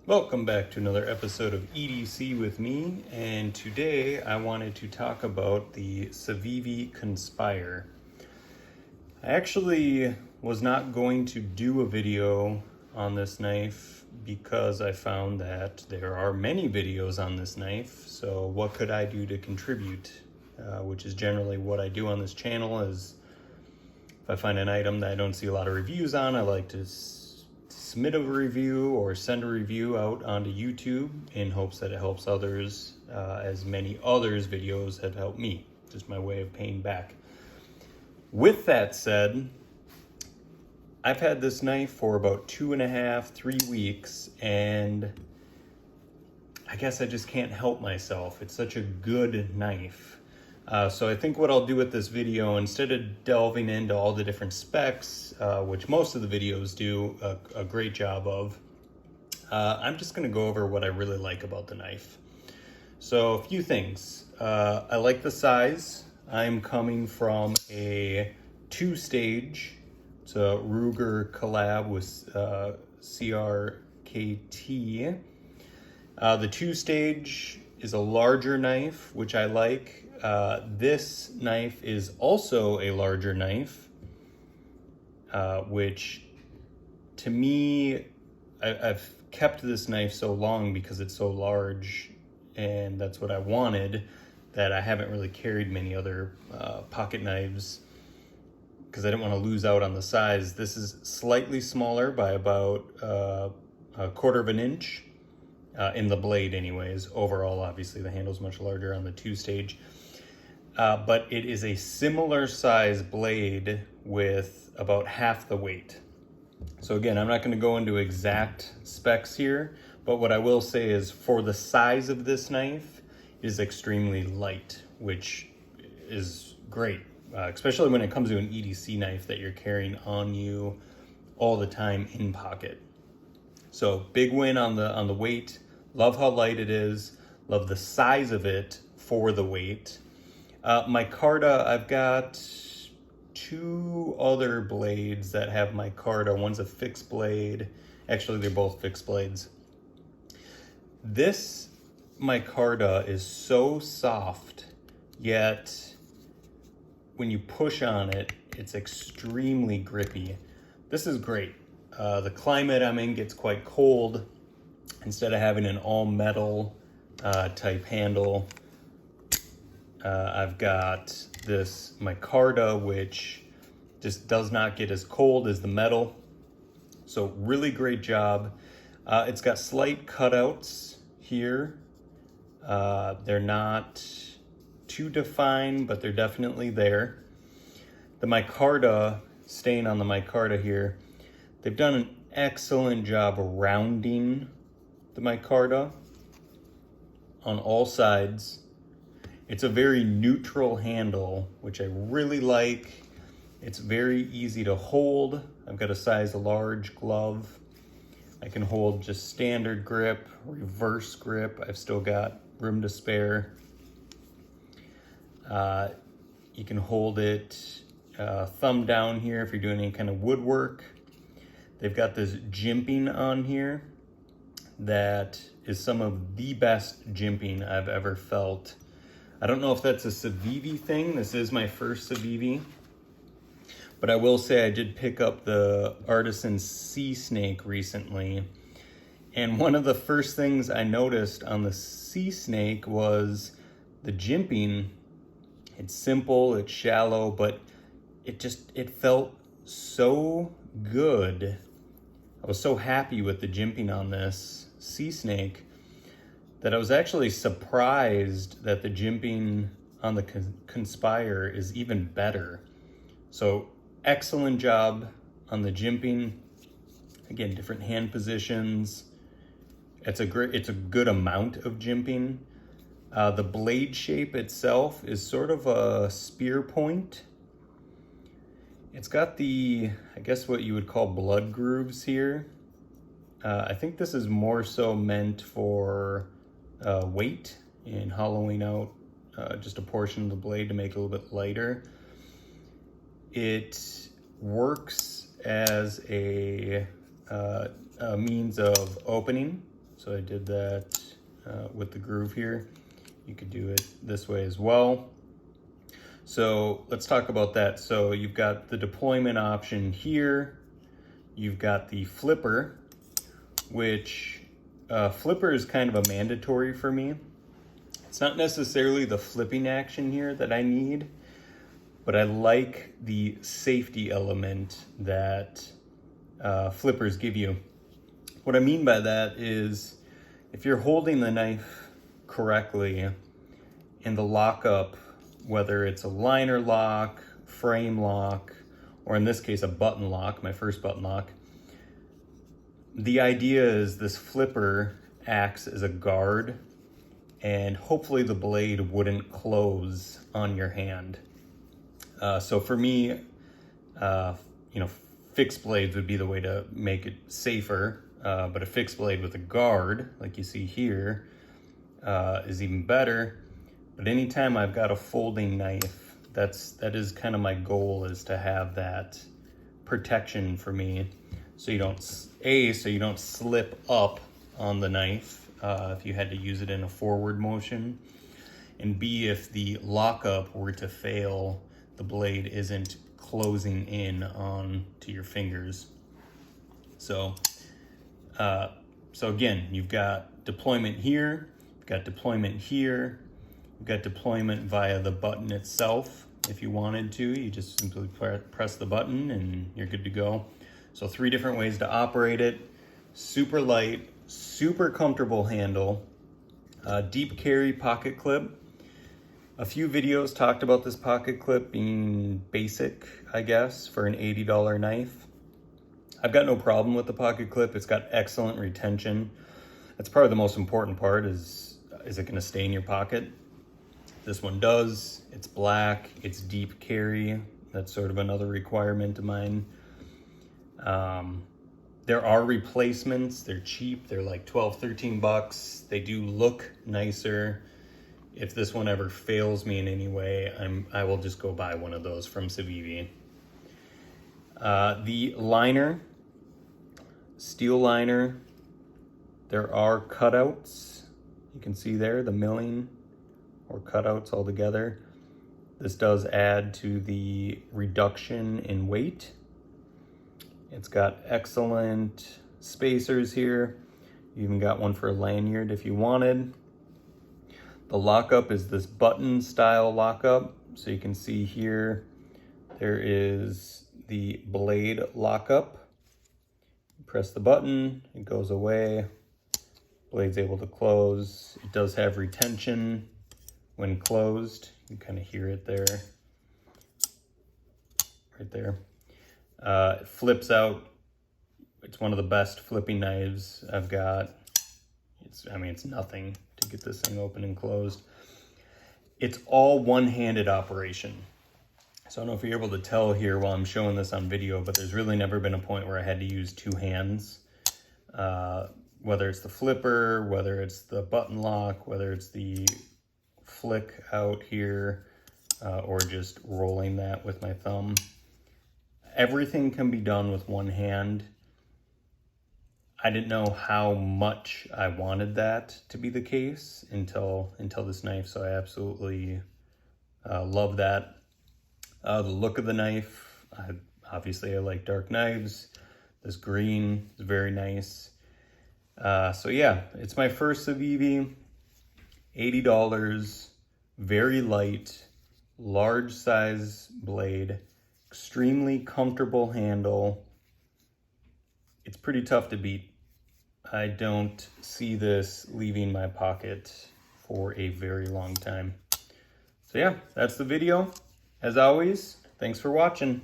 Welcome back to another episode of EDC with me, and today I wanted to talk about the Civivi Conspirator. I actually was not going to do a video on this knife because I found that there are many videos on this knife, so what could I do to contribute? Which is generally what I do on this channel. Is if I find an item that I don't see a lot of reviews on, I like to submit a review or send a review out onto YouTube in hopes that it helps others, as many others' videos have helped me. Just my way of paying back. With that said, I've had this knife for about 2.5, 3 weeks, and I guess I just can't help myself. It's such a good knife. So I think what I'll do with this video, instead of delving into all the different specs, which most of the videos do a great job of, I'm just going to go over what I really like about the knife. So a few things. I like the size. I'm coming from a 2-stage. It's a Ruger collab with CRKT. The 2-stage is a larger knife, which I like. This knife is also a larger knife, which to me, I've kept this knife so long because it's so large, and that's what I wanted, that I haven't really carried many other pocket knives because I didn't want to lose out on the size. This is slightly smaller by about a 1/4 of an inch. In the blade anyways. Overall, obviously, the handle's much larger on the 2-stage. But it is a similar size blade with about half the weight. So again, I'm not going to go into exact specs here, but what I will say is for the size of this knife, it is extremely light, which is great, especially when it comes to an EDC knife that you're carrying on you all the time in pocket. So big win on the weight. Love how light it is. Love the size of it for the weight. Micarta, I've got 2 other blades that have micarta. One's a fixed blade. Actually, they're both fixed blades. This micarta is so soft, yet when you push on it, it's extremely grippy. This is great. The climate I'm in gets quite cold. Instead of having an all metal type handle, I've got this micarta, which just does not get as cold as the metal. So really great job. It's got slight cutouts here. They're not too defined, but they're definitely there. The micarta, staying on the micarta here, they've done an excellent job rounding the micarta on all sides. It's a very neutral handle, which I really like. It's very easy to hold. I've got a size large glove. I can hold just standard grip, reverse grip. I've still got room to spare. You can hold it thumb down here if you're doing any kind of woodwork. They've got this jimping on here that is some of the best jimping I've ever felt. I don't know if that's a Civivi thing. This is my first Civivi. But I will say I did pick up the Artisan Sea Snake recently. And one of the first things I noticed on the Sea Snake was the jimping. It's simple, it's shallow, but it felt so good. I was so happy with the jimping on this Sea Snake that I was actually surprised that the jimping on the Conspire is even better. So excellent job on the jimping. Again, different hand positions. It's a good amount of jimping. The blade shape itself is sort of a spear point. It's got the, I guess what you would call blood grooves here. I think this is more so meant for weight and hollowing out just a portion of the blade to make it a little bit lighter. It works as a means of opening. So I did that with the groove here. You could do it this way as well. So let's talk about that. So you've got the deployment option here. You've got the flipper, which flipper is kind of a mandatory for me. It's not necessarily the flipping action here that I need, but I like the safety element that flippers give you. What I mean by that is if you're holding the knife correctly and the lockup, whether it's a liner lock, frame lock, or in this case a button lock, my first button lock, the idea is this flipper acts as a guard and hopefully the blade wouldn't close on your hand. So for me, fixed blades would be the way to make it safer, but a fixed blade with a guard, like you see here, is even better. But anytime I've got a folding knife, that is kind of my goal, is to have that protection for me, so you don't slip up on the knife if you had to use it in a forward motion, and B, if the lockup were to fail, the blade isn't closing in on to your fingers. So again, you've got deployment here, you've got deployment here, you've got deployment via the button itself. If you wanted to, you just simply press the button and you're good to go. So 3 different ways to operate it. Super light, super comfortable handle, deep carry pocket clip. A few videos talked about this pocket clip being basic, I guess, for an $80 knife. I've got no problem with the pocket clip. It's got excellent retention. That's probably the most important part, is it gonna stay in your pocket? This one does. It's black, it's deep carry. That's sort of another requirement of mine. There are replacements. They're cheap. They're like 12, 13 bucks. They do look nicer. If this one ever fails me in any way, I will just go buy one of those from Civivi. The liner, steel liner, there are cutouts. You can see there the milling or cutouts all together. This does add to the reduction in weight. It's got excellent spacers here. You even got one for a lanyard if you wanted. The lockup is this button style lockup. So you can see here, there is the blade lockup. Press the button, it goes away. Blade's able to close. It does have retention when closed. You kind of hear it there, right there. It flips out. It's one of the best flipping knives I've got. It's nothing to get this thing open and closed. It's all one-handed operation. So I don't know if you're able to tell here while I'm showing this on video, but there's really never been a point where I had to use 2 hands. Whether it's the flipper, whether it's the button lock, whether it's the flick out here, or just rolling that with my thumb. Everything can be done with one hand. I didn't know how much I wanted that to be the case until this knife, so I absolutely love that. The look of the knife, obviously I like dark knives. This green is very nice. So yeah, it's my first Civivi, $80, very light, large size blade, extremely comfortable handle. It's pretty tough to beat. I don't see this leaving my pocket for a very long time. So yeah, that's the video. As always, thanks for watching.